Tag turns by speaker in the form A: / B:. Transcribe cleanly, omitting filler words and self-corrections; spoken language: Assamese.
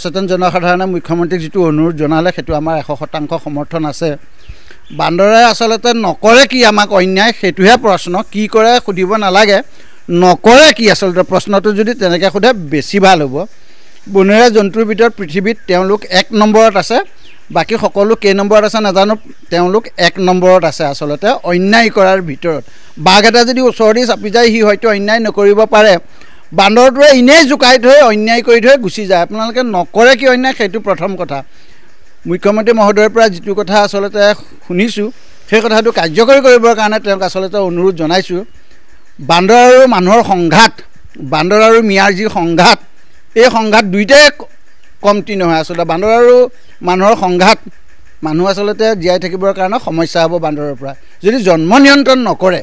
A: সচেতন জনসাধাৰণে মুখ্যমন্ত্ৰীক যিটো অনুৰোধ জনালে সেইটো আমাৰ 100% সমৰ্থন আছে। বান্দৰে আচলতে নকৰে কি আমাক অন্যায় সেইটোহে প্ৰশ্ন, কি কৰে সুধিব নালাগে, নকৰে কি আচলতে প্ৰশ্নটো যদি তেনেকৈ সোধে বেছি ভাল হ'ব। বনৰীয়া জন্তুৰ ভিতৰত পৃথিৱীত তেওঁলোক 1 নম্বৰত আছে, বাকী সকলো কেই নম্বৰত আছে নাজানো, তেওঁলোক 1 নম্বৰত আছে আচলতে অন্যায় কৰাৰ ভিতৰত। বাঘ এটা যদি ওচৰতে চাপি যায় সি হয়তো অন্যায় নকৰিব পাৰে, বান্দৰটোৱে এনেই জোকাই থৈ অন্যায় কৰি থৈ গুচি যায়। আপোনালোকে নকৰে কি অন্যায় সেইটো প্ৰথম কথা। মুখ্যমন্ত্ৰী মহোদয়ৰ পৰা যিটো কথা আচলতে শুনিছোঁ সেই কথাটো কাৰ্যকৰী কৰিবৰ কাৰণে তেওঁক আচলতে অনুৰোধ জনাইছোঁ। বান্দৰ আৰু মানুহৰ সংঘাত, বান্দৰ আৰু মিয়াৰ যি সংঘাত, এই সংঘাত দুইটাই কমতি নহয়। আচলতে বান্দৰ আৰু মানুহৰ সংঘাত, মানুহ আচলতে জীয়াই থাকিবৰ কাৰণে সমস্যা হ'ব বান্দৰৰ পৰা যদি জন্ম নিয়ন্ত্ৰণ নকৰে।